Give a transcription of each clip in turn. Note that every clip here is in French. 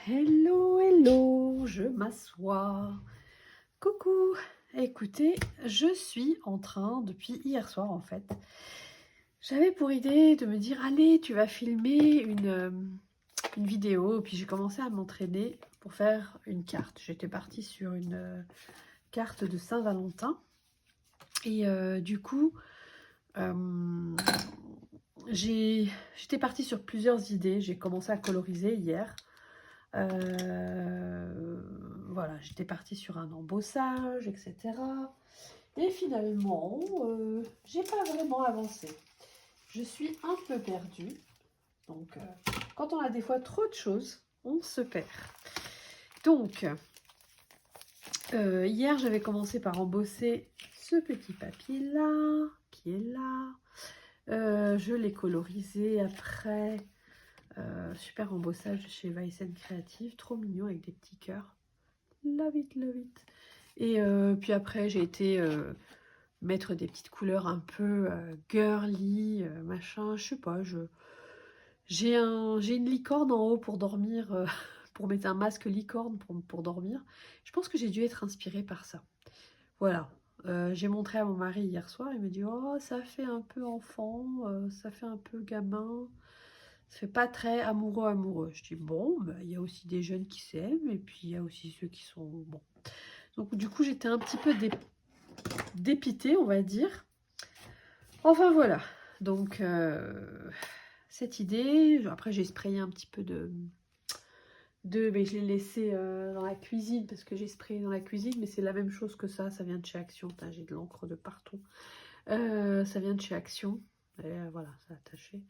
Hello, hello, je m'assois. Coucou. Écoutez, je suis en train, depuis hier soir en fait, j'avais pour idée de me dire, allez, tu vas filmer une vidéo. Puis j'ai commencé à m'entraîner pour faire une carte. J'étais partie sur une carte de Saint-Valentin. Et du coup, euh, j'étais partie sur plusieurs idées. J'ai commencé à coloriser hier. Voilà, j'étais partie sur un embossage, etc. Et finalement, j'ai pas vraiment avancé. Je suis un peu perdue. Donc, quand on a des fois trop de choses, on se perd. Donc, hier, j'avais commencé par embosser ce petit papier-là, qui est là. Je l'ai colorisé après. Super embossage chez Weissen Creative, trop mignon avec des petits cœurs. Love it, love it. Et puis après, j'ai été mettre des petites couleurs un peu girly, machin, je sais pas, j'ai une licorne en haut pour dormir, pour mettre un masque licorne pour dormir. Je pense que j'ai dû être inspirée par ça. Voilà. J'ai montré à mon mari hier soir, il me dit oh ça fait un peu enfant, ça fait un peu gamin, ça fait pas très amoureux amoureux. Je dis bon, bah, il y a aussi des jeunes qui s'aiment et puis il y a aussi ceux qui sont bon. Donc du coup j'étais un petit peu dépitée on va dire. Enfin voilà. Donc cette idée, après j'ai sprayé un petit peu mais je l'ai laissé dans la cuisine parce que j'ai sprayé dans la cuisine, mais c'est la même chose que ça vient de chez Action. J'ai de l'encre de partout. Ça vient de chez Action. Et, voilà, ça a attaché.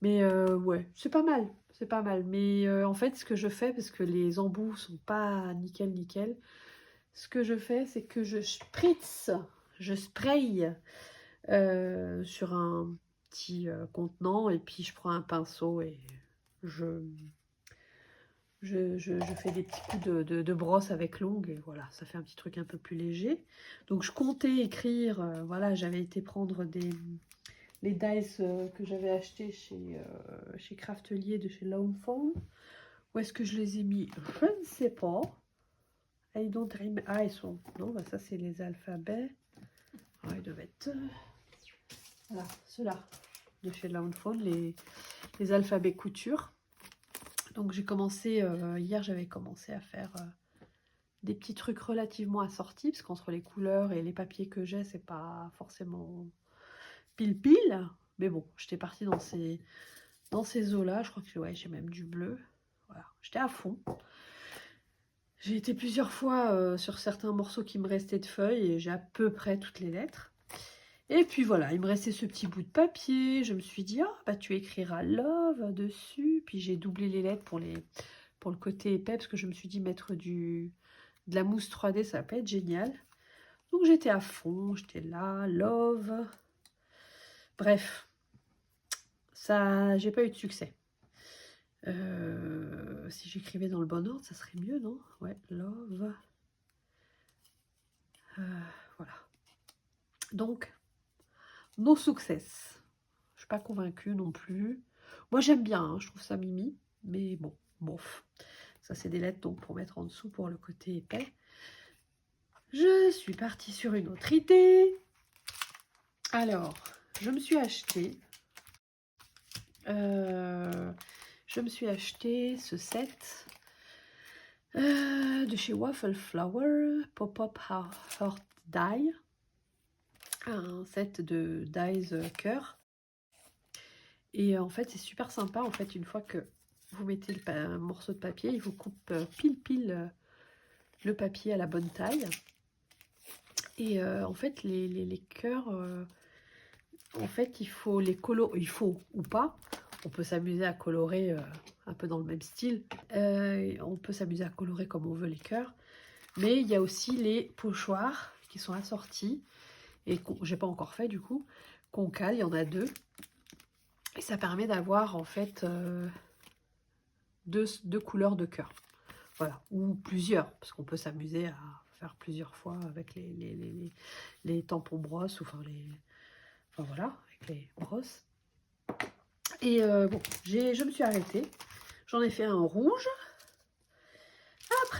Mais ouais, c'est pas mal. C'est pas mal. Mais en fait, ce que je fais, parce que les embouts sont pas nickel nickel, ce que je fais, c'est que je spraye sur un petit contenant et puis je prends un pinceau et je, je fais des petits coups de brosse avec l'ongle et voilà, ça fait un petit truc un peu plus léger. Donc je comptais écrire, voilà, j'avais été prendre les dies que j'avais achetés chez Craftelier de chez Lone Phone. Où est-ce que je les ai mis? Je ne sais pas. I don't remember. Ah, ils sont. Non, bah ça, c'est les alphabets. Ah, ils doivent être. Voilà, ceux-là. De chez Lone Phone, les alphabets couture. Donc, j'ai commencé. Hier, j'avais commencé à faire des petits trucs relativement assortis. Parce qu'entre les couleurs et les papiers que j'ai, c'est pas forcément pile. Mais bon, j'étais partie dans ces eaux-là. Je crois que ouais, j'ai même du bleu. Voilà, j'étais à fond. J'ai été plusieurs fois sur certains morceaux qui me restaient de feuilles et j'ai à peu près toutes les lettres. Et puis voilà, il me restait ce petit bout de papier. Je me suis dit, ah bah tu écriras love dessus. Puis j'ai doublé les lettres pour le côté épais parce que je me suis dit mettre de la mousse 3D, ça va pas être génial. Donc j'étais à fond, j'étais là, love. Bref, ça, j'ai pas eu de succès. Si j'écrivais dans le bon ordre, ça serait mieux, non? Ouais, love. Voilà. Donc, no success. Je suis pas convaincue non plus. Moi, j'aime bien, hein, je trouve ça mimi. Mais bon, bof. Ça, c'est des lettres donc pour mettre en dessous pour le côté épais. Je suis partie sur une autre idée. Alors, je me suis acheté... ce set de chez Waffle Flower, Pop-Up Heart Die. Un set de dies cœur. Et en fait, c'est super sympa. En fait, une fois que vous mettez un morceau de papier, il vous coupe pile le papier à la bonne taille. Et en fait, les cœurs, en fait, il faut les colorer. Il faut ou pas. On peut s'amuser à colorer un peu dans le même style. On peut s'amuser à colorer comme on veut les cœurs. Mais il y a aussi les pochoirs qui sont assortis. Et j'ai pas encore fait du coup. Qu'on cale, il y en a deux. Et ça permet d'avoir en fait deux couleurs de cœur. Voilà, ou plusieurs, parce qu'on peut s'amuser à faire plusieurs fois avec les tampons brosses, enfin voilà, avec les brosses. Et bon, je me suis arrêtée. J'en ai fait un rouge,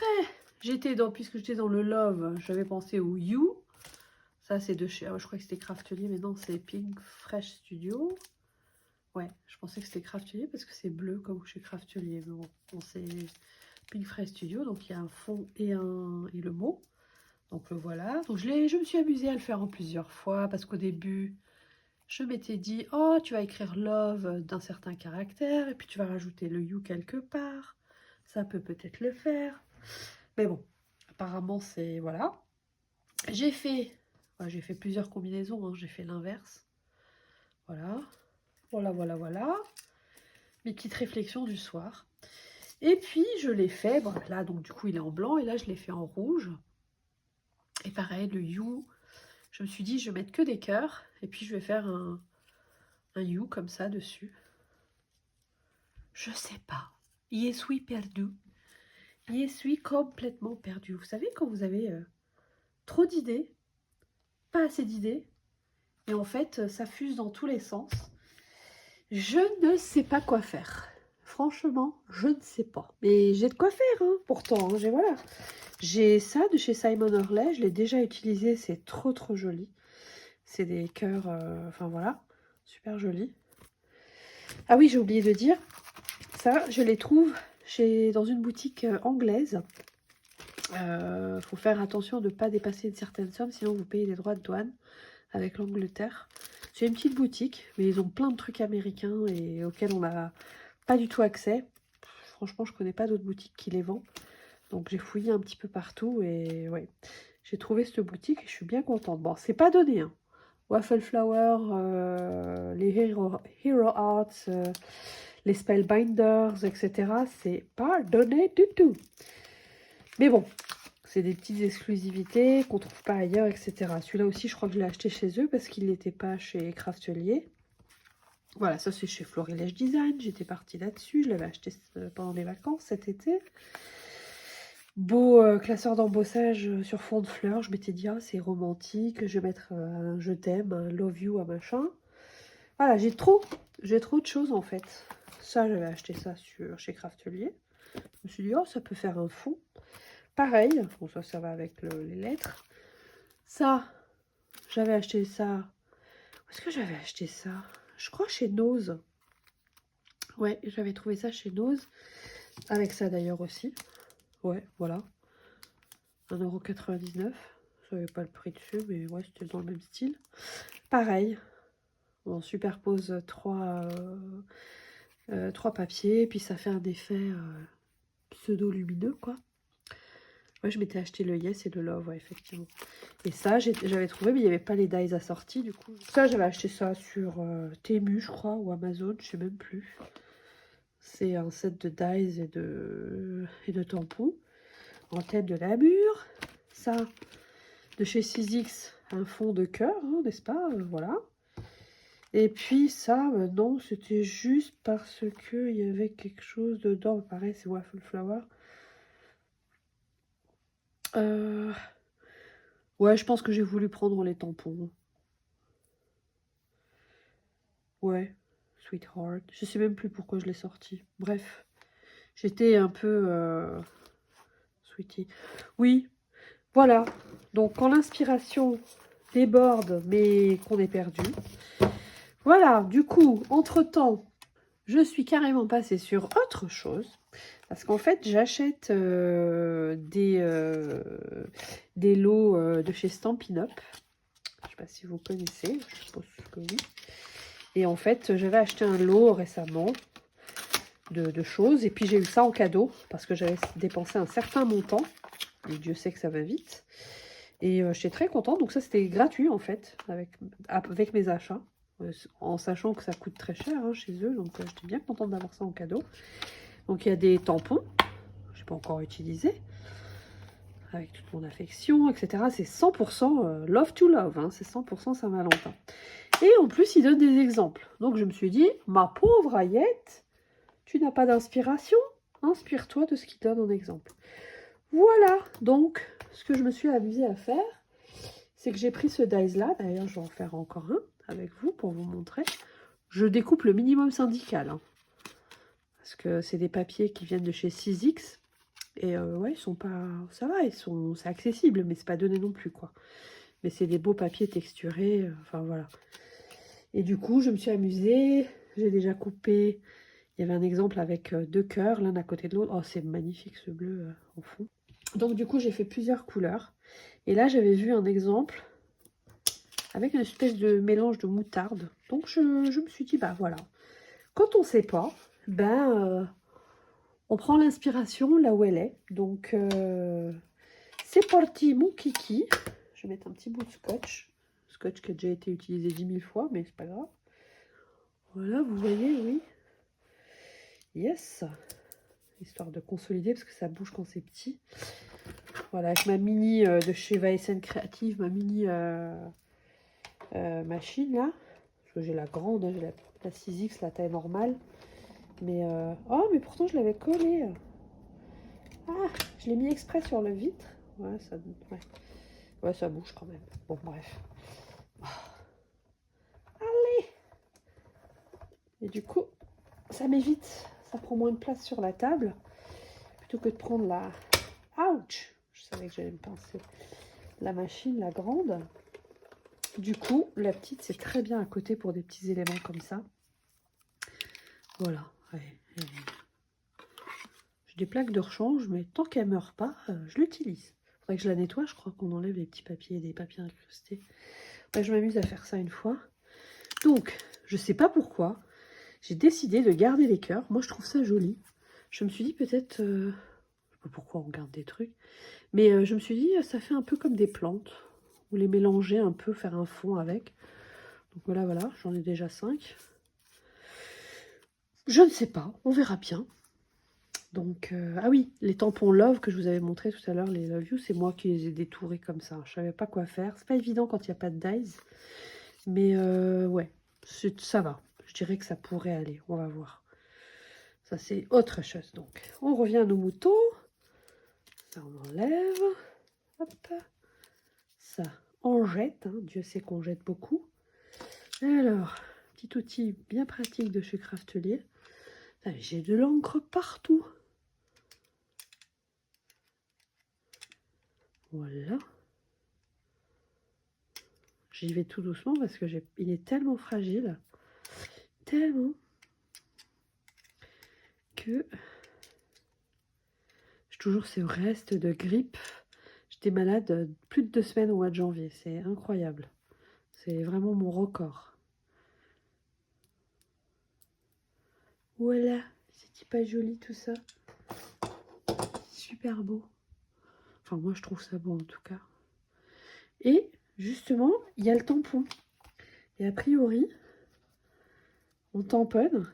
après, puisque j'étais dans le Love, j'avais pensé au You. Ça, c'est de chez... je crois que c'était Craftelier, mais non, c'est Pink Fresh Studio. Ouais, je pensais que c'était Craftelier parce que c'est bleu comme chez Craftelier. Mais bon, c'est Pink Fresh Studio, donc il y a un fond et le mot. Donc le voilà. Donc je me suis amusée à le faire en plusieurs fois parce qu'au début, je m'étais dit, oh, tu vas écrire love d'un certain caractère et puis tu vas rajouter le you quelque part. Ça peut peut-être le faire. Mais bon, apparemment, c'est... Voilà. J'ai fait plusieurs combinaisons. Hein. J'ai fait l'inverse. Voilà. Voilà. Mes petites réflexions du soir. Et puis, je l'ai fait. Bon, là, donc, du coup, il est en blanc. Et là, je l'ai fait en rouge. Et pareil, le you... Je me suis dit, je vais mettre que des cœurs. Et puis, je vais faire un you comme ça dessus. Je sais pas. Y suis perdu. Y suis complètement perdu. Vous savez, quand vous avez trop d'idées, pas assez d'idées, et en fait, ça fuse dans tous les sens. Je ne sais pas quoi faire. Franchement, je ne sais pas. Mais j'ai de quoi faire, hein, pourtant. Hein, j'ai ça de chez Simon Orley. Je l'ai déjà utilisé. C'est trop joli. C'est des cœurs... Enfin, voilà. Super joli. Ah oui, j'ai oublié de dire. Ça, je les trouve dans une boutique anglaise. Faut faire attention de ne pas dépasser une certaine somme. Sinon, vous payez des droits de douane avec l'Angleterre. C'est une petite boutique, mais ils ont plein de trucs américains et auxquels on n'a pas du tout accès. Franchement, je connais pas d'autres boutiques qui les vendent. Donc j'ai fouillé un petit peu partout et ouais, j'ai trouvé cette boutique et je suis bien contente. Bon, c'est pas donné, hein. Waffle Flower, les Hero Arts, les Spellbinders, etc. C'est pas donné du tout. Mais bon, c'est des petites exclusivités qu'on trouve pas ailleurs, etc. Celui-là aussi, je crois que je l'ai acheté chez eux parce qu'il n'était pas chez Craftelier. Voilà, ça c'est chez Florilège Design. J'étais partie là-dessus. Je l'avais acheté pendant les vacances cet été. Beau classeur d'embossage sur fond de fleurs. Je m'étais dit, ah, c'est romantique. Je vais mettre un je t'aime, un love you, un machin. Voilà, j'ai trop de choses en fait. Ça, j'avais acheté ça chez Craftelier. Je me suis dit, oh, ça peut faire un fond. Pareil, bon, ça va avec les lettres. Ça, j'avais acheté ça. Où est-ce que j'avais acheté ça? Je crois chez Nose. Ouais, j'avais trouvé ça chez Nose. Avec ça d'ailleurs aussi. Ouais, voilà. 1,99 €. Je savais pas le prix dessus, mais ouais, c'était dans le même style. Pareil. On superpose trois papiers, puis ça fait un effet pseudo-lumineux, quoi. Ouais, je m'étais acheté le Yes et le Love, ouais, effectivement. Et ça, j'avais trouvé, mais il n'y avait pas les dies assortis, du coup. Ça, j'avais acheté ça sur Temu, je crois, ou Amazon, je sais même plus. C'est un set de dies et de tampons. En tête de la mûre. Ça, de chez 6X, un fond de cœur, hein, n'est-ce pas? Voilà. Et puis ça, non, c'était juste parce qu'il y avait quelque chose dedans. Pareil, c'est Waffle Flower. Ouais, je pense que j'ai voulu prendre les tampons. Ouais, Sweetheart. Je sais même plus pourquoi je l'ai sorti. Bref, j'étais un peu... Sweetie. Oui, voilà. Donc, quand l'inspiration déborde, mais qu'on est perdu. Voilà, du coup, entre-temps, je suis carrément passée sur autre chose. Parce qu'en fait, j'achète des lots de chez Stampin' Up. Je ne sais pas si vous connaissez, je suppose que oui. Et en fait, j'avais acheté un lot récemment de choses. Et puis, j'ai eu ça en cadeau parce que j'avais dépensé un certain montant. Et Dieu sait que ça va vite. Et j'étais très contente. Donc ça, c'était gratuit en fait avec mes achats. En sachant que ça coûte très cher hein, chez eux. Donc j'étais bien contente d'avoir ça en cadeau. Donc il y a des tampons. Je n'ai pas encore utilisé. Avec toute mon affection, etc. C'est 100% love to love. Hein, c'est 100% Saint-Valentin. Et en plus, ils donnent des exemples. Donc je me suis dit, ma pauvre Ayette, tu n'as pas d'inspiration? Inspire-toi de ce qu'ils donnent en exemple. Voilà, donc ce que je me suis amusée à faire, c'est que j'ai pris ce dies là. D'ailleurs, je vais en faire encore un avec vous pour vous montrer. Je découpe le minimum syndical. Hein, parce que c'est des papiers qui viennent de chez 6X. Et ouais, ils sont pas... Ça va, c'est accessible, mais c'est pas donné non plus, quoi. Mais c'est des beaux papiers texturés, enfin voilà. Et du coup, je me suis amusée. J'ai déjà coupé... Il y avait un exemple avec 2 cœurs, l'un à côté de l'autre. Oh, c'est magnifique ce bleu en fond. Donc du coup, j'ai fait plusieurs couleurs. Et là, j'avais vu un exemple avec une espèce de mélange de moutarde. Donc je me suis dit, bah voilà. Quand on ne sait pas, ben... on prend l'inspiration là où elle est. Donc, c'est parti, mon kiki. Je vais mettre un petit bout de scotch. Scotch qui a déjà été utilisé 10 000 fois, mais c'est pas grave. Voilà, vous voyez, oui. Yes. Histoire de consolider, parce que ça bouge quand c'est petit. Voilà, avec ma mini de chez Weissen Creative, ma mini machine, là. Parce que j'ai la grande, hein, j'ai la 6X, la taille normale. Mais, oh, mais pourtant, je l'avais collée. Ah, je l'ai mis exprès sur le vitre. Ouais, ça... Ouais. Ouais, ça bouge quand même. Bon, bref. Allez! Et du coup, ça m'évite. Ça prend moins de place sur la table. Plutôt que de prendre la... Ouch! Je savais que j'allais me pincer. La machine, la grande. Du coup, la petite, c'est très bien à côté pour des petits éléments comme ça. Voilà. Ouais. J'ai des plaques de rechange, mais tant qu'elle ne meurt pas, je l'utilise. Faudrait que je la nettoie. Je crois qu'on enlève les petits papiers et des papiers incrustés. Ouais, je m'amuse à faire ça une fois. Donc, je sais pas pourquoi, j'ai décidé de garder les cœurs. Moi, je trouve ça joli. Je me suis dit peut-être... je sais pas pourquoi on garde des trucs. Mais je me suis dit, ça fait un peu comme des plantes. Ou les mélanger un peu, faire un fond avec. Donc voilà, voilà, j'en ai déjà 5. Je ne sais pas, on verra bien. Donc, ah oui, les tampons Love que je vous avais montré tout à l'heure, les Love You, c'est moi qui les ai détourés comme ça. Je savais pas quoi faire. C'est pas évident quand il n'y a pas de dies. Mais ouais, ça va. Je dirais que ça pourrait aller. On va voir. Ça, c'est autre chose. Donc, on revient à nos moutons. Ça, on enlève. Hop. Ça, on jette. Hein. Dieu sait qu'on jette beaucoup. Alors, petit outil bien pratique de chez Craftelier. J'ai de l'encre partout. Voilà. J'y vais tout doucement parce que il est tellement fragile. Tellement. Que j'ai toujours ces restes de grippe. J'étais malade plus de 2 semaines au mois de janvier. C'est incroyable. C'est vraiment mon record. Voilà. C'est pas joli tout ça. Super beau. Enfin, moi, je trouve ça beau en tout cas. Et justement, il y a le tampon. Et a priori, on tamponne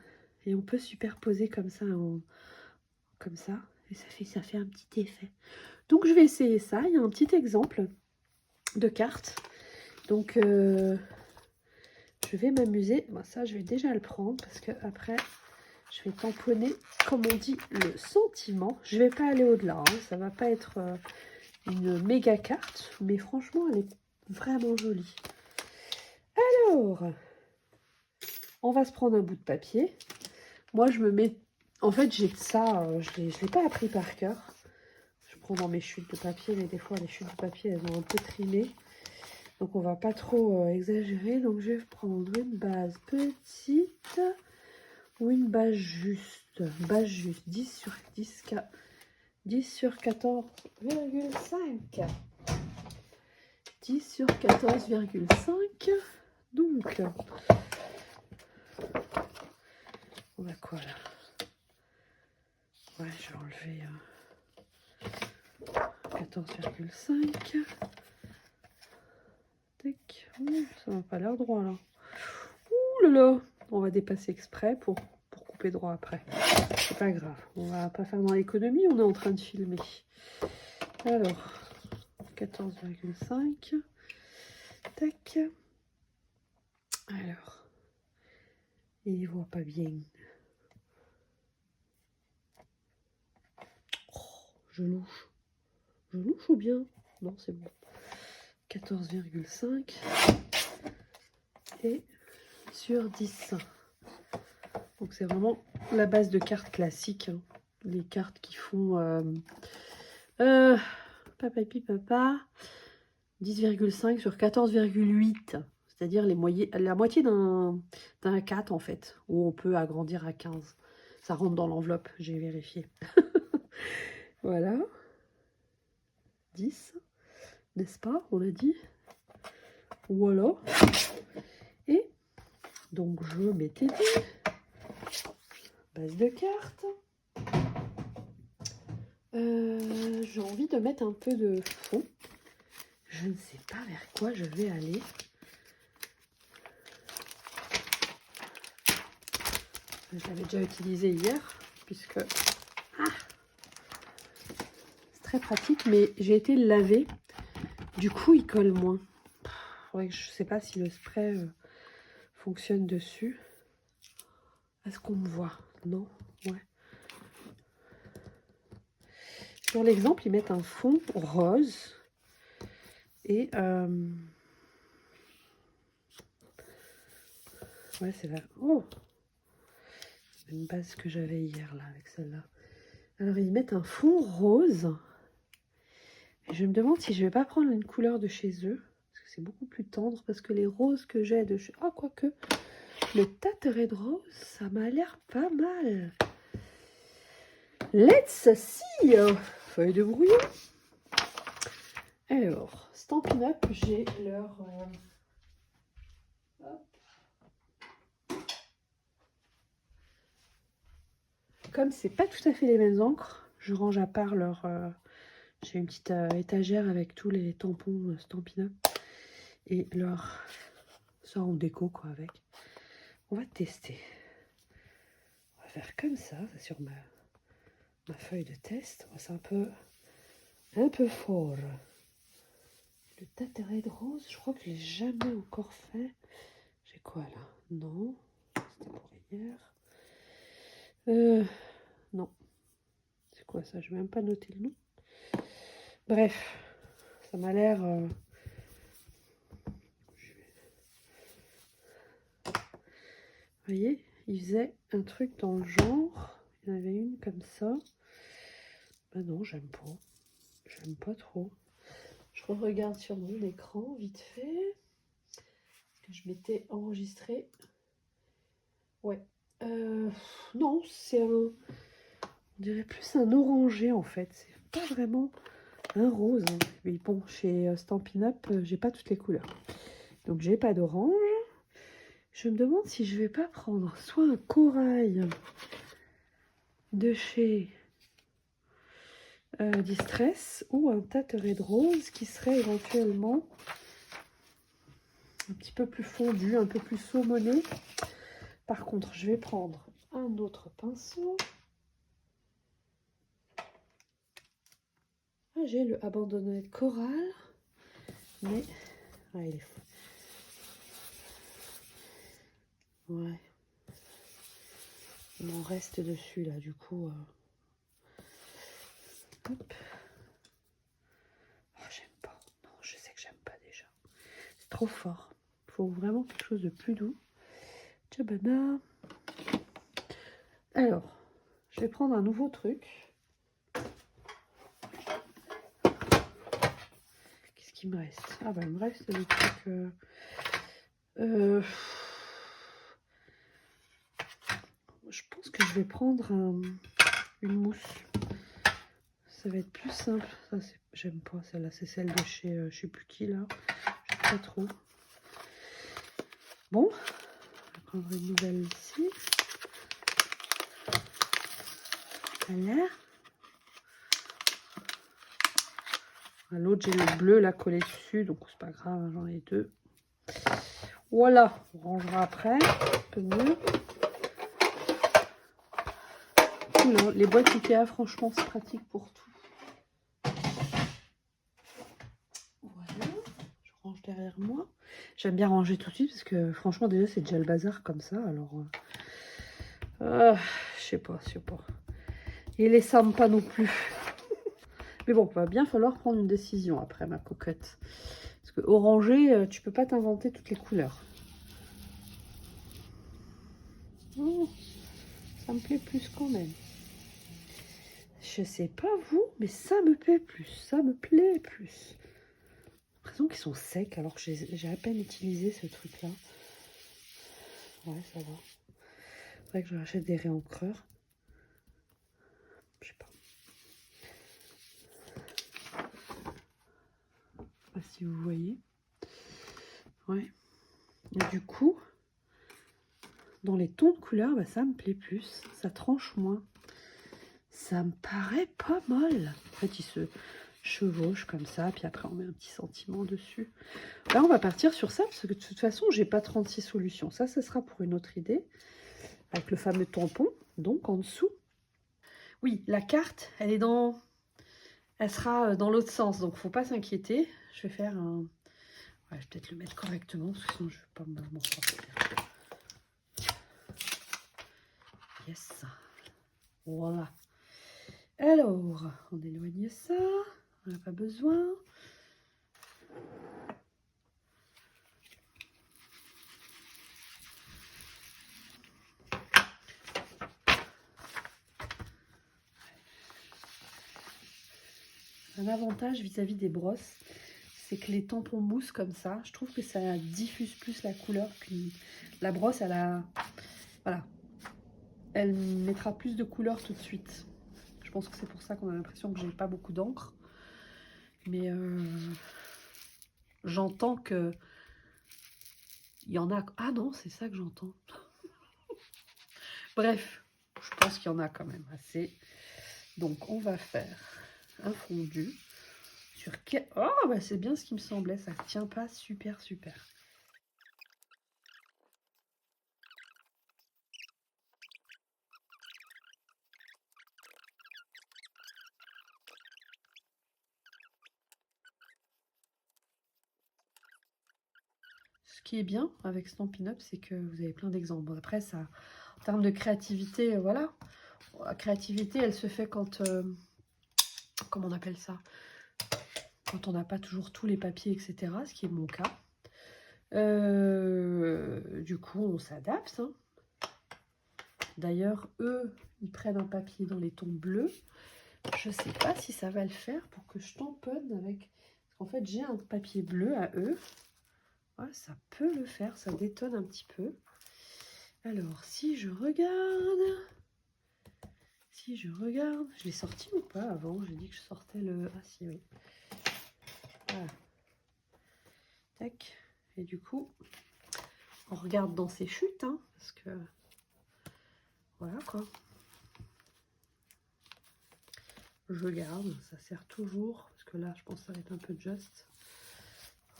et on peut superposer comme ça. Comme ça. Et ça fait un petit effet. Donc, je vais essayer ça. Il y a un petit exemple de carte. Donc, je vais m'amuser. Bon, ça, je vais déjà le prendre parce que après, je vais tamponner, comme on dit, le sentiment. Je vais pas aller au-delà. Hein. Ça va pas être une méga carte. Mais franchement, elle est vraiment jolie. Alors, on va se prendre un bout de papier. Moi, je me mets... En fait, j'ai ça, je ne l'ai pas appris par cœur. Je prends dans mes chutes de papier, mais des fois, les chutes de papier, elles ont un peu trimé. Donc, on va pas trop exagérer. Donc, je vais prendre une base petite ou une base juste. Base juste, 10 sur 10, 10 sur 14,5. 10 sur 14,5. Donc, on a quoi là? Ouais, je vais enlever 14,5. Tac. Ça n'a pas l'air droit là. Ouh là là. On va dépasser exprès pour couper droit après. C'est pas grave. On va pas faire dans l'économie, on est en train de filmer. Alors, 14,5. Tac. Alors. Il ne voit pas bien. Oh, je louche. Je louche ou bien? Non, c'est bon. 14,5 et sur 10. Donc c'est vraiment la base de carte classique. Hein. les cartes qui font papa et papa 10,5 sur 14,8. C'est-à-dire la moitié d'un 4 en fait, où on peut agrandir à 15. Ça rentre dans l'enveloppe, j'ai vérifié. Voilà. 10, n'est-ce pas? On a dit. Voilà. Et donc je m'étais dit, base de cartes. J'ai envie de mettre un peu de fond. Je ne sais pas vers quoi je vais aller. Je l'avais déjà utilisé hier, puisque c'est très pratique, mais j'ai été le laver. Du coup, il colle moins. Faudrait que je ne sais pas si le spray fonctionne dessus. Est-ce qu'on me voit? Non? Ouais. Sur l'exemple, ils mettent un fond rose. Et ouais, c'est là. Oh! C'est une base que j'avais hier là avec celle-là. Alors ils mettent un fond rose. Et je me demande si je vais pas prendre une couleur de chez eux. Parce que c'est beaucoup plus tendre. Parce que les roses que j'ai de chez... Oh, quoique. Le Tattered Rose, ça m'a l'air pas mal. Let's see! Feuille de brouillon. Alors, Stampin' Up, j'ai leur... Hop. Comme c'est pas tout à fait les mêmes encres, je range à part leur... j'ai une petite étagère avec tous les tampons Stampin' Up. Et leur... ça en déco, quoi, avec. On va tester. On va faire comme ça, sur ma feuille de test. C'est un peu fort. Le Tattered Rose, je crois que je l'ai jamais encore fait. J'ai quoi là? Non, c'était pour hier. Non. C'est quoi ça? Je vais même pas noter le nom. Bref, ça m'a l'air... Vous voyez, il faisait un truc dans le genre. Il y en avait une comme ça. Ben non, j'aime pas. J'aime pas trop. Je regarde sur mon écran vite fait. Parce que je m'étais enregistré. Ouais. Non, c'est un... on dirait plus un orangé en fait. C'est pas vraiment un rose. Hein. Mais bon, chez Stampin' Up, j'ai pas toutes les couleurs. Donc j'ai pas d'orange. Je me demande si je vais pas prendre soit un corail de chez Distress ou un Tattered Rose qui serait éventuellement un petit peu plus fondu, un peu plus saumonné. Par contre, je vais prendre un autre pinceau. Ah, j'ai le abandonné coral, mais ah, il est fou. Ouais. Il m'en reste dessus là, du coup. Hop. Oh, j'aime pas. Non, je sais que j'aime pas déjà. C'est trop fort. Il faut vraiment quelque chose de plus doux. Tchabana. Alors, je vais prendre un nouveau truc. Qu'est-ce qu'il me reste? Ah bah il me reste des trucs... je pense que je vais prendre une mousse. Ça va être plus simple. Ça, j'aime pas celle-là. C'est celle de chez je sais plus qui là. Je sais pas trop. Bon, je vais prendre une nouvelle ici. Voilà. L'autre, j'ai le bleu là collé dessus, donc c'est pas grave, hein, j'en ai deux. Voilà, on rangera après, un peu mieux. Oula, les boîtes Ikea, franchement, c'est pratique pour tout. Voilà, je range derrière moi. J'aime bien ranger tout de suite parce que franchement, déjà, c'est déjà le bazar comme ça. Alors, je sais pas. Et les sympas non plus. Mais bon, il va bien falloir prendre une décision après, ma cocotte. Parce que orangé, tu peux pas t'inventer toutes les couleurs. Oh, ça me plaît plus quand même. je sais pas vous, mais ça me plaît plus. Ça me plaît plus. J'ai l'impression qu'ils sont secs alors que j'ai à peine utilisé ce truc-là. Ouais, ça va. Faudrait que je rachète des réencreurs. Je sais pas. Je sais pas si vous voyez. Ouais. Et du coup, dans les tons de couleur, bah, ça me plaît plus. Ça tranche moins. Ça me paraît pas mal. En fait, ils se chevauchent comme ça, puis après on met un petit sentiment dessus. Là, on va partir sur ça, parce que de toute façon, j'ai pas 36 solutions. Ça, ce sera pour une autre idée. Avec le fameux tampon, donc en dessous. Oui, la carte, elle sera dans l'autre sens, donc faut pas s'inquiéter. Je vais faire un... Ouais, je vais peut-être le mettre correctement, parce que sinon je vais pas m'en sortir. Yes. Voilà. Alors, on éloigne ça. On n'a pas besoin. Un avantage vis-à-vis des brosses, c'est que les tampons mousse comme ça, je trouve que ça diffuse plus la couleur qu'une... La brosse, elle a... Voilà. Elle mettra plus de couleur tout de suite. Je pense que c'est pour ça qu'on a l'impression que j'ai pas beaucoup d'encre. Mais j'entends que... Il y en a... Ah non, c'est ça que j'entends. Bref, je pense qu'il y en a quand même assez. Donc, on va faire un fondu. Oh, bah c'est bien ce qui me semblait, ça ne tient pas super. Ce qui est bien avec Stampin' Up, c'est que vous avez plein d'exemples. Bon, après, ça, en termes de créativité, voilà. La créativité, elle se fait quand... comment on appelle ça? Quand on n'a pas toujours tous les papiers, etc. Ce qui est mon cas. Du coup, on s'adapte. Hein. D'ailleurs, eux, ils prennent un papier dans les tons bleus. Je ne sais pas si ça va le faire pour que je tamponne avec... En fait, j'ai un papier bleu à eux. Ouais, ça peut le faire, ça détonne un petit peu. Alors, si je regarde... Je l'ai sorti ou pas avant? J'ai dit que je sortais le... Ah si, oui. Voilà. Tac. Et du coup, on regarde dans ses chutes, hein, parce que... Voilà, quoi. Je garde, ça sert toujours, parce que là, je pense que ça va être un peu juste.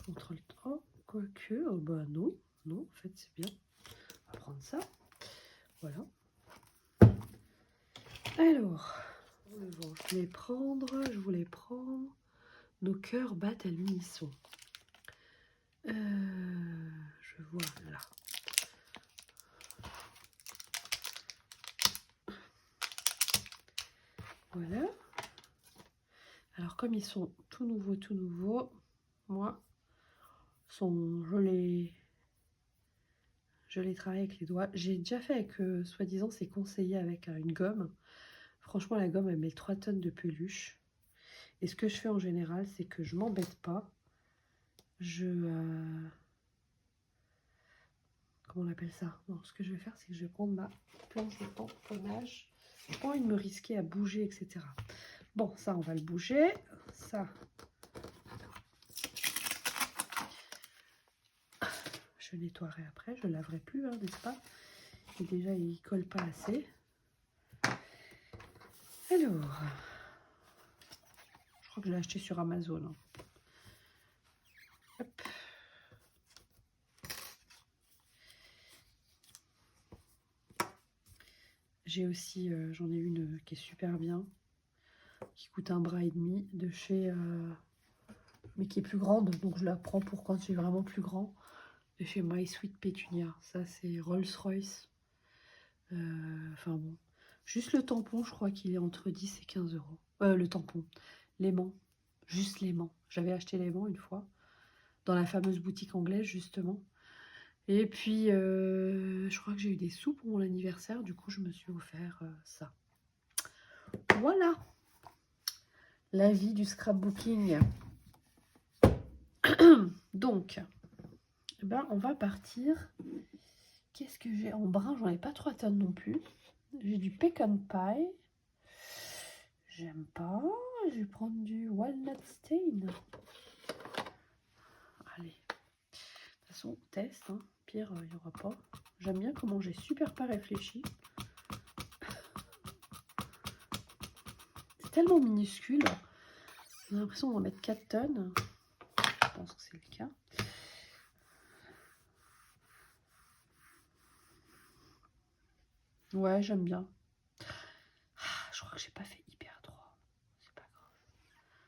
Contrôle 3, quoique, oh bah non, en fait, c'est bien. On va prendre ça. Voilà. Alors, je voulais prendre Nos cœurs battent à l'unisson. Je vois là. Voilà. Alors, comme ils sont tout nouveaux, moi, je les travaille avec les doigts. J'ai déjà fait avec, soi-disant, c'est conseillé avec une gomme. Franchement, la gomme, elle met 3 tonnes de peluche. Et ce que je fais en général, c'est que je m'embête pas. Comment on appelle ça? Non, ce que je vais faire, c'est que je vais prendre ma planche de tamponnage. Je n'ai pas envie de me risquer à bouger, etc. Bon, ça, on va le bouger. Ça, je nettoierai après. Je ne laverai plus, hein, n'est-ce pas? Et déjà, il ne colle pas assez. Alors, je crois que je l'ai acheté sur Amazon. Hein. Hop. J'ai aussi, j'en ai une qui est super bien, qui coûte 1,5 bras de chez... mais qui est plus grande, donc je la prends pour quand c'est vraiment plus grand. De chez My Sweet Petunia. Ça, c'est Rolls-Royce. Enfin bon. Juste le tampon, je crois qu'il est entre 10 et 15 euros. Le tampon. L'aimant. Juste l'aimant. J'avais acheté l'aimant une fois. Dans la fameuse boutique anglaise, justement. Et puis, je crois que j'ai eu des sous pour mon anniversaire. Du coup, je me suis offert ça. Voilà. la vie du scrapbooking. Donc, eh ben, on va partir. Qu'est-ce que j'ai en brun? J'en ai pas 3 tonnes non plus. J'ai du pecan pie. J'aime pas. Je vais prendre du walnut stain. Allez. De toute façon, test. Hein. Pire, il n'y aura pas. J'aime bien comment j'ai super pas réfléchi. C'est tellement minuscule. J'ai l'impression d'en mettre 4 tonnes. Je pense que c'est le cas. Ouais, j'aime bien. Ah, je crois que j'ai pas fait hyper droit. C'est pas grave.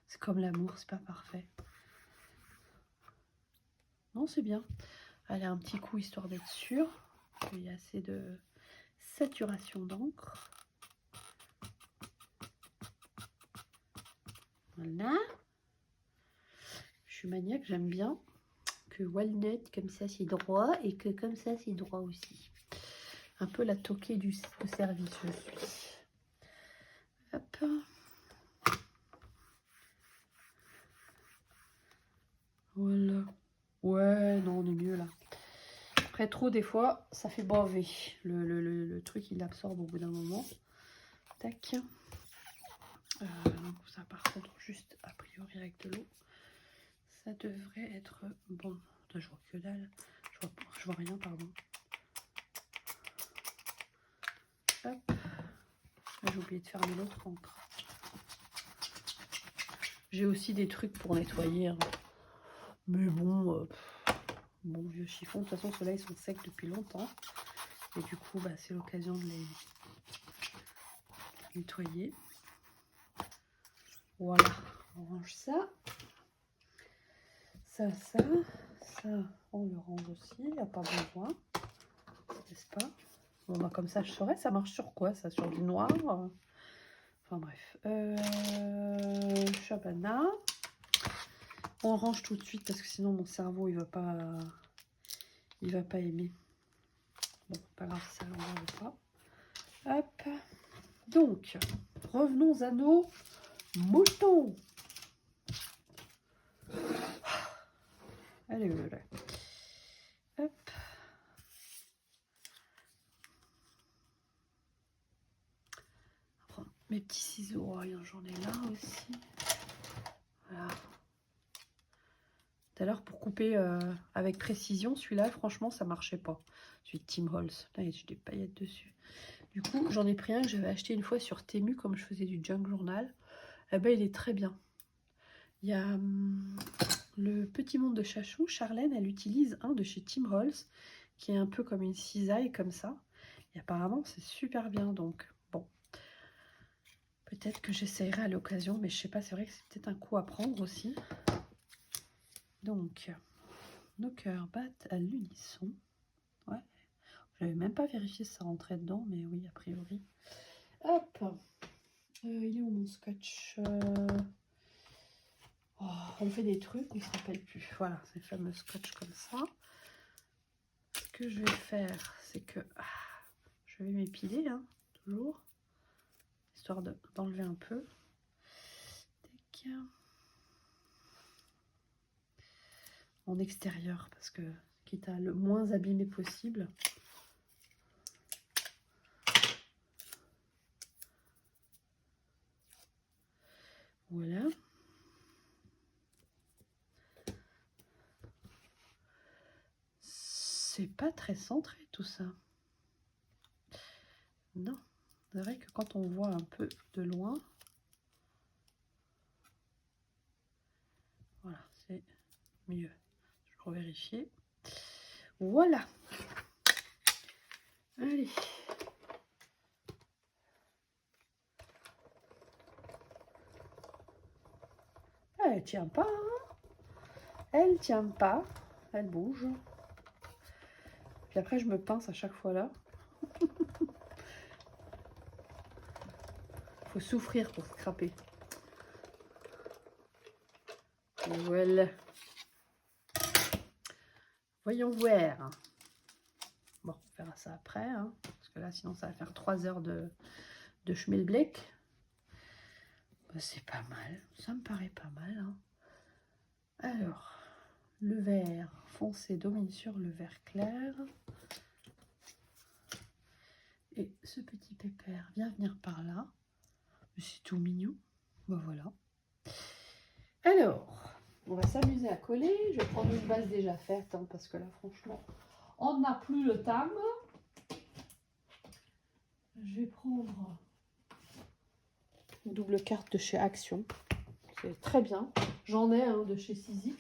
C'est comme l'amour, c'est pas parfait. Non, c'est bien. Allez, un petit coup histoire d'être sûr qu'il y a assez de saturation d'encre. Voilà. Je suis maniaque, j'aime bien que walnut comme ça c'est droit et que comme ça c'est droit aussi. Un peu la toquée du service, je suis. Hop. Voilà. Ouais, non, on est mieux là. Après trop, des fois, ça fait baver. Le truc, il absorbe au bout d'un moment. Tac. Donc ça, par contre, juste a priori avec de l'eau, ça devrait être bon. Je vois que dalle. Je vois rien, pardon. Hop. J'ai oublié de fermer l'autre encre. J'ai aussi des trucs pour nettoyer. Hein. Mais bon, bon vieux chiffon. De toute façon, ceux-là, ils sont secs depuis longtemps. Et du coup, bah, c'est l'occasion de les nettoyer. Voilà. On range ça. Ça, on le range aussi. Il n'y a pas besoin. N'est-ce pas? Bon, bah, comme ça, je saurais. Ça marche sur quoi, ça? Sur du noir? Enfin, bref. Shabana. On range tout de suite parce que sinon, mon cerveau, il va pas aimer. Bon, pas grave, ça l'enlève pas. Hop. Donc, revenons à nos moutons. Allez, là. Hop. Prendre mes petits ciseaux. Oh, j'en ai là aussi. Voilà. Tout à l'heure, pour couper avec précision, celui-là, franchement, ça marchait pas. Celui de Tim Holtz. Là, j'ai des paillettes dessus. Du coup, j'en ai pris un que j'avais acheté une fois sur Temu, comme je faisais du junk journal. Eh ben, il est très bien. Il y a le petit monde de Chachou. Charlène, elle utilise un de chez Tim Holtz, qui est un peu comme une cisaille, comme ça. Et apparemment, c'est super bien. Donc, bon. Peut-être que j'essayerai à l'occasion, mais je sais pas, c'est vrai que c'est peut-être un coup à prendre aussi. Donc, nos cœurs battent à l'unisson. Ouais. J'avais même pas vérifié si ça rentrait dedans, mais oui, a priori. Hop. Il est où mon scotch? Oh, on fait des trucs, on ne se rappelle plus. Voilà, ces fameux scotch comme ça. Ce que je vais faire, c'est que je vais m'épiler, hein, toujours, histoire d'enlever un peu. Tac. En extérieur, parce que quitte à le moins abîmer possible. Voilà. C'est pas très centré tout ça. Non. C'est vrai que quand on voit un peu de loin, voilà, c'est mieux. Je vais revérifier. Voilà. Allez. Elle tient pas. Hein, elle tient pas. Elle bouge. Puis après, je me pince à chaque fois là. Faut souffrir pour scraper. Voilà. Voyons voir. Bon, on verra ça après. Hein, parce que là, sinon, ça va faire 3 heures de schmilblick. Bah, c'est pas mal, ça me paraît pas mal. Hein. Alors, le vert foncé domine sur le vert clair. Et ce petit pépère vient venir par là. C'est tout mignon. Bah voilà. Alors, on va s'amuser à coller. Je vais prendre une base déjà faite, hein, parce que là, franchement, on n'a plus le temps. Je vais prendre une double carte de chez Action. C'est très bien. J'en ai un de chez 6X.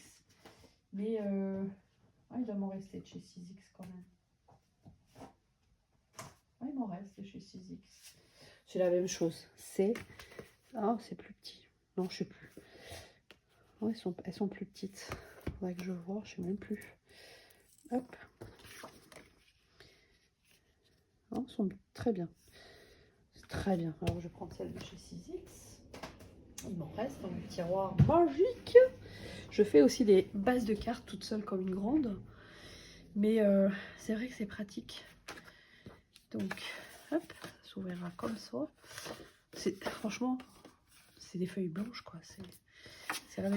Mais il doit m'en rester de chez 6X quand même. Il m'en reste de chez 6X. C'est la même chose. C'est... Ah, c'est plus petit. Non, je sais plus. Oh, elles sont plus petites. Faudrait que je vois, je sais même plus. Hop. Oh, elles sont très bien. C'est très bien. Alors, je vais prendre celle de chez 6X. Il m'en reste dans le tiroir magique. Je fais aussi des bases de cartes toutes seules comme une grande. Mais c'est vrai que c'est pratique. Donc, hop, ça s'ouvrira comme ça. Franchement, c'est des feuilles blanches, quoi.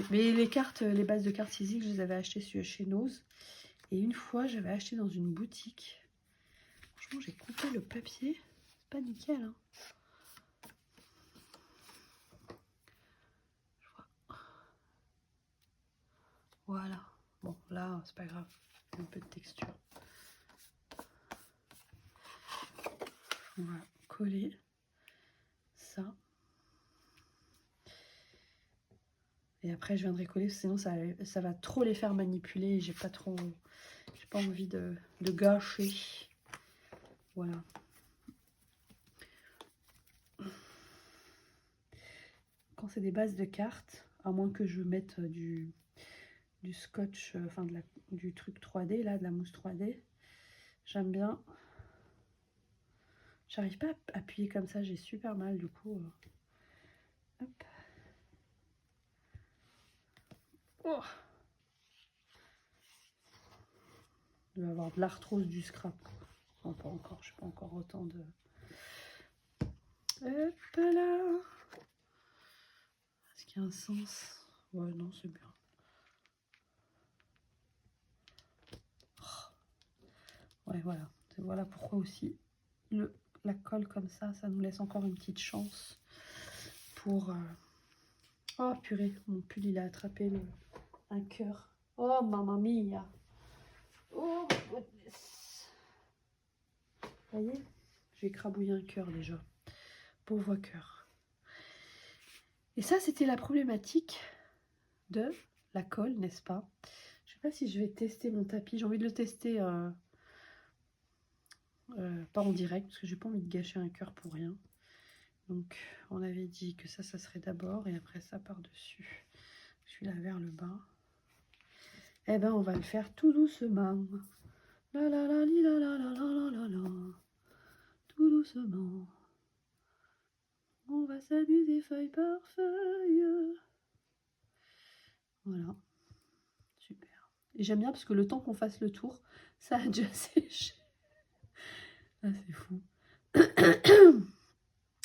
Mais les cartes, les bases de cartes 6X, je les avais achetées chez Nose. Et une fois, j'avais acheté dans une boutique. Franchement, j'ai coupé le papier. C'est pas nickel, hein. Je vois. Voilà. Bon, là, c'est pas grave. Un peu de texture. On va coller ça. Et après, je viendrai coller, sinon ça va trop les faire manipuler. J'ai pas envie de gâcher. Voilà. Quand c'est des bases de cartes, à moins que je mette du scotch, enfin du truc 3D, là, de la mousse 3D, j'aime bien. J'arrive pas à appuyer comme ça, j'ai super mal du coup. Hop. Oh, je vais avoir de l'arthrose du scrap. Non, pas encore, je suis pas encore autant de... Hop là. Est-ce qu'il y a un sens? Ouais, non, c'est bien. Ouais, voilà. Voilà pourquoi aussi la colle comme ça nous laisse encore une petite chance pour... Oh purée, mon pull il a attrapé un cœur. Oh mamma mia. Oh goodness. Vous voyez, j'ai écrabouillé un cœur déjà. Pauvre cœur. Et ça, c'était la problématique de la colle, n'est-ce pas? Je sais pas si je vais tester mon tapis. J'ai envie de le tester pas en direct, parce que j'ai pas envie de gâcher un cœur pour rien. Donc, on avait dit que ça serait d'abord, et après ça par-dessus. Celui-là vers le bas. Eh ben, on va le faire tout doucement. La la la li la la la la la la. Tout doucement. On va s'amuser feuille par feuille. Voilà. Super. Et j'aime bien parce que le temps qu'on fasse le tour, ça a déjà séché. Ah, c'est fou.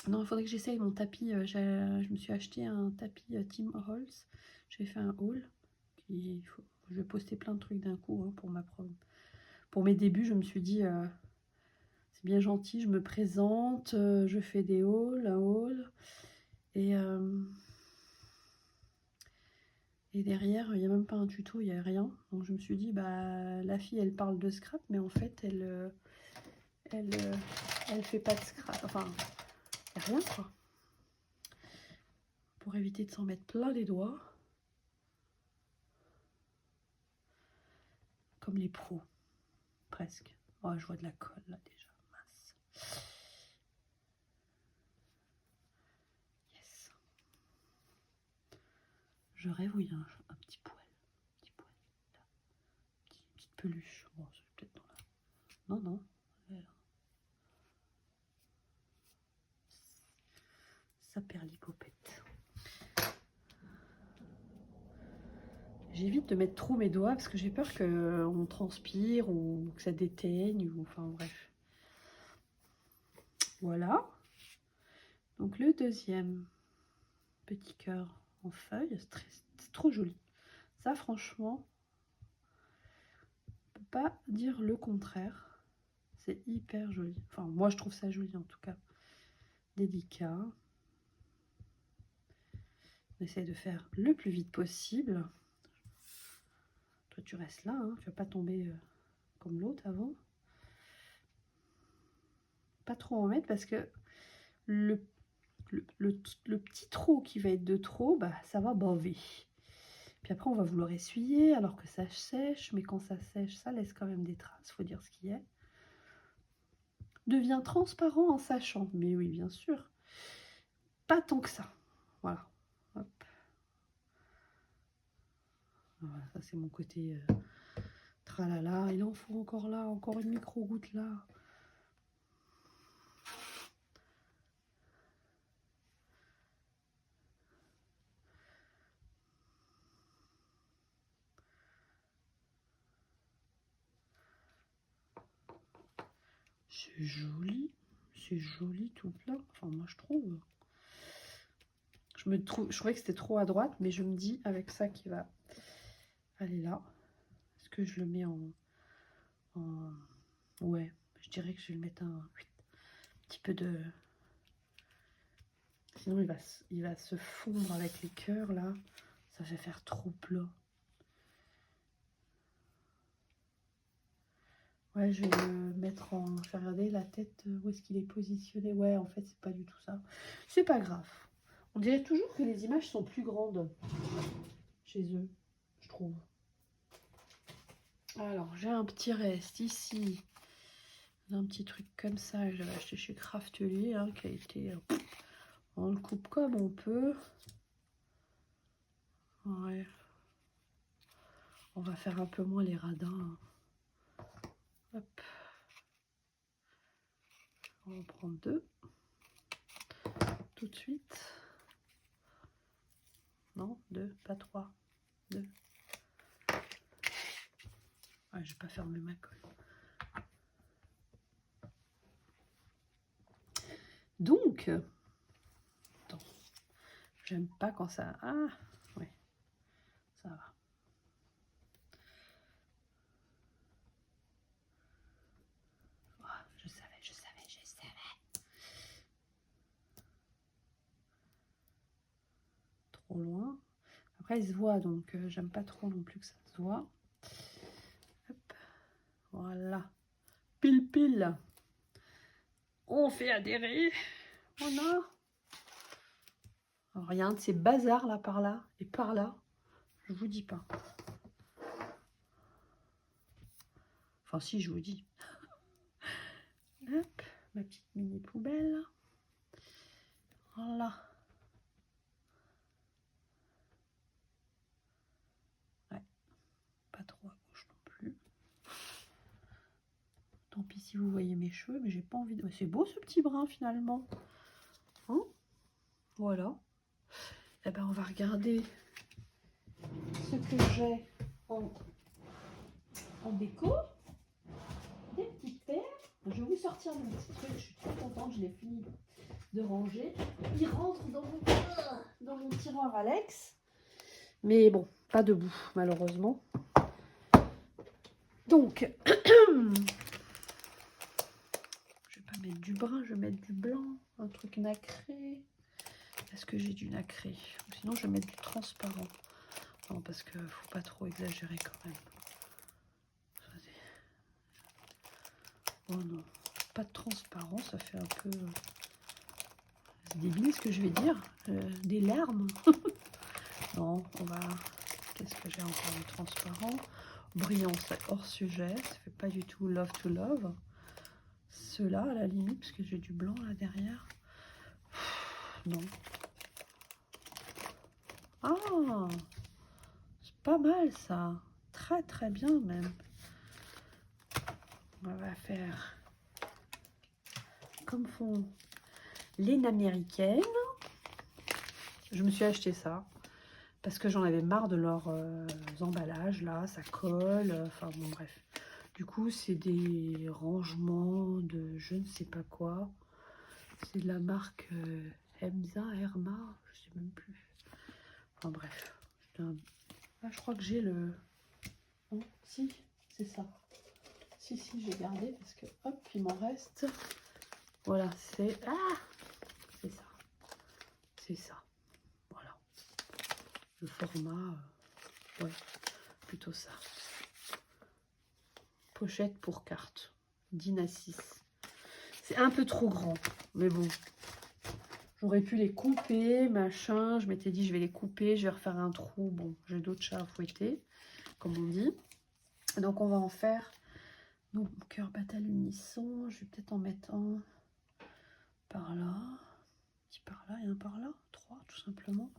Non, il faudrait que j'essaye mon tapis. Je me suis acheté un tapis Tim Holtz. J'ai fait un haul. Je vais poster plein de trucs d'un coup hein, pour mes débuts. Je me suis dit, c'est bien gentil, je me présente, je fais des hauls, un haul. Et derrière, il n'y a même pas un tuto, il n'y a rien. Donc je me suis dit, bah la fille, elle parle de scrap, mais en fait, elle fait pas de scrap. Enfin, il n'y a rien, quoi. Pour éviter de s'en mettre plein les doigts. Comme les pros, presque. Oh, je vois de la colle, là, déjà. Mince. Yes. Je rêve où il y a un petit poil. Là. Petite peluche. Bon, c'est peut-être dans là. Non, non. Ça perlicopette. J'évite de mettre trop mes doigts parce que j'ai peur qu'on transpire ou que ça déteigne. Enfin bref. Voilà. Donc le deuxième. petit cœur en feuille. C'est trop joli. Ça, franchement, on peut pas dire le contraire. C'est hyper joli. Enfin, moi, je trouve ça joli, en tout cas. Délicat. On essaie de faire le plus vite possible. Toi, tu restes là, hein. Tu vas pas tomber comme l'autre avant. Pas trop en mettre parce que le petit trou qui va être de trop, bah, ça va baver. Puis après, on va vouloir essuyer alors que ça sèche. Mais quand ça sèche, ça laisse quand même des traces. Faut dire ce qui est. Devient transparent en sachant. Mais oui, bien sûr. Pas tant que ça. Voilà. Hop. Voilà, ça c'est mon côté tralala. Il en faut encore là, encore une micro-goutte là. C'est joli tout plein. Enfin, moi je trouve. Je trouvais que c'était trop à droite, mais je me dis avec ça qui va aller là. Est-ce que je le mets en... Ouais, je dirais que je vais le mettre un petit peu de... Sinon il va se fondre avec les cœurs là. Ça va faire trop plat. Ouais, je vais le mettre en... Je vais regarder la tête, où est-ce qu'il est positionné. Ouais, en fait, c'est pas du tout ça. C'est pas grave. On dirait toujours que les images sont plus grandes chez eux, je trouve. Alors, j'ai un petit reste ici. Un petit truc comme ça, je l'avais acheté chez Craftelier, hein, qui a été... on le coupe comme on peut. Ouais. On va faire un peu moins les radins. Hop. On va en prendre 2. Tout de suite. Non, 2, pas 3. 2. Ouais, je vais pas fermer ma colle. Donc, attends, j'aime pas quand ça... Ah, ouais, ça va. Oh, je savais. Trop loin. Après, il se voit, donc j'aime pas trop non plus que ça se voit. Hop, voilà. Pile. On fait adhérer. On a... Alors, rien de ces bazars là, par là et par là. Je vous dis pas. Enfin, si, je vous dis. Hop, ma petite mini poubelle. Voilà. Ouais, pas trop à gauche non plus. Tant pis si vous voyez mes cheveux, mais j'ai pas envie de... C'est beau ce petit brin finalement. Hein, voilà. Et ben on va regarder ce que j'ai en déco. Des petites paires. Je vais vous sortir mon petit truc. Je suis trop contente, je l'ai fini de ranger. Il rentre dans mon tiroir Alex. Mais bon, pas debout malheureusement. Donc, je vais pas mettre du brun, je vais mettre du blanc. Un truc nacré. Est-ce que j'ai du nacré? Ou sinon je vais mettre du transparent. Non, parce que faut pas trop exagérer quand même. Oh non, pas de transparent, ça fait un peu... C'est débile ce que je vais dire. Des larmes. Non, on va... Qu'est-ce que j'ai encore de transparent? Brillant, c'est hors sujet. Ça fait pas du tout love to love. Ceux-là, à la limite, parce que j'ai du blanc là derrière. Non. Ah, c'est pas mal ça. Très bien même. On va faire comme font les américaines. Je me suis acheté ça parce que j'en avais marre de leurs emballages là, ça colle, enfin bon bref. Du coup c'est des rangements de je ne sais pas quoi. C'est de la marque Herma, je sais même plus. Enfin bref. Ah, je crois que j'ai le... Non, si, c'est ça. Si, j'ai gardé parce que, hop, il m'en reste. Voilà, c'est... Ah, c'est ça. C'est ça. Voilà. Le format... ouais, plutôt ça. Pochette pour carte. DIN A6. C'est un peu trop grand, mais bon. J'aurais pu les couper, machin. Je m'étais dit, je vais les couper, je vais refaire un trou. Bon, j'ai d'autres chats à fouetter, comme on dit. Donc, on va en faire nos cœurs bataille unisson. Je vais peut-être en mettre un par là, un petit par là et un par là. 3, tout simplement.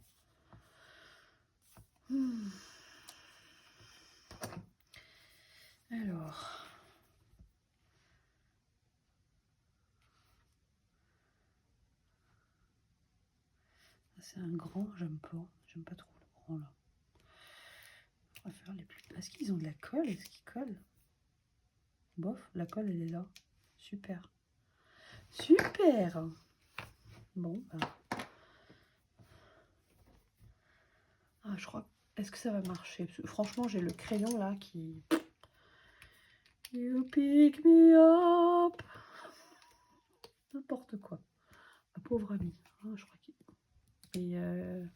Alors... c'est un grand, j'aime pas trop le grand là. On va faire les plus... Est-ce qu'ils ont de la colle? Est-ce qu'ils collent? Bof, la colle elle est là. Super. Super. Bon, bah. Ah, je crois... Est-ce que ça va marcher? Parce que, franchement, j'ai le crayon là qui... You pick me up. N'importe quoi. Ma pauvre amie. Ah, je crois qu'il... Et je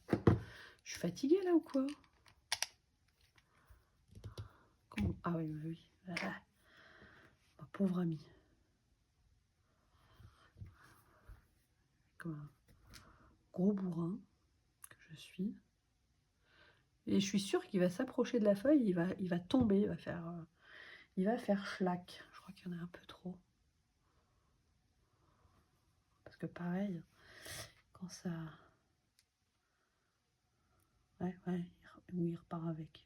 suis fatiguée là ou quoi? Comment... Ah oui, oui. Ah. Ma pauvre amie. Comme un gros bourrin que je suis. Et je suis sûre qu'il va s'approcher de la feuille, il va tomber, il va faire schlack. Je crois qu'il y en a un peu trop. Parce que pareil, quand ça... Ouais, il repart avec.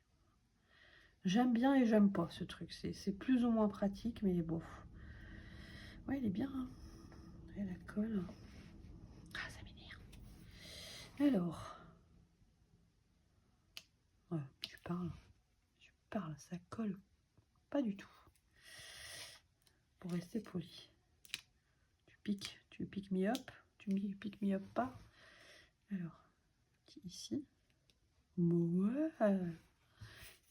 J'aime bien et j'aime pas ce truc. C'est plus ou moins pratique, mais bon. Ouais, il est bien. Hein. Et la colle. Ah, ça m'énerve. Alors. Ouais, tu parles, ça colle pas du tout. Pour rester poli. Tu piques me up. Tu me piques me up pas. Alors, ici. Ouais.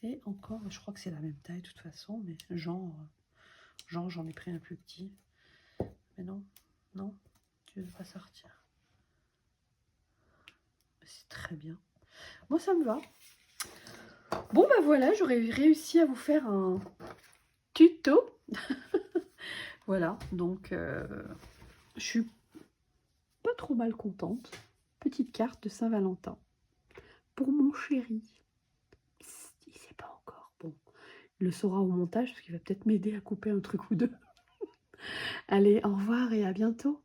Et encore, je crois que c'est la même taille de toute façon, mais genre j'en ai pris un plus petit. Mais non, tu ne veux pas sortir. C'est très bien. Moi, ça me va. Bon, bah voilà, j'aurais réussi à vous faire un tuto. Voilà, donc je suis pas trop mal contente. Petite carte de Saint-Valentin. Pour mon chéri. Psst, il sait pas encore. Bon, il le saura au montage, parce qu'il va peut-être m'aider à couper un truc ou deux. Allez, au revoir et à bientôt.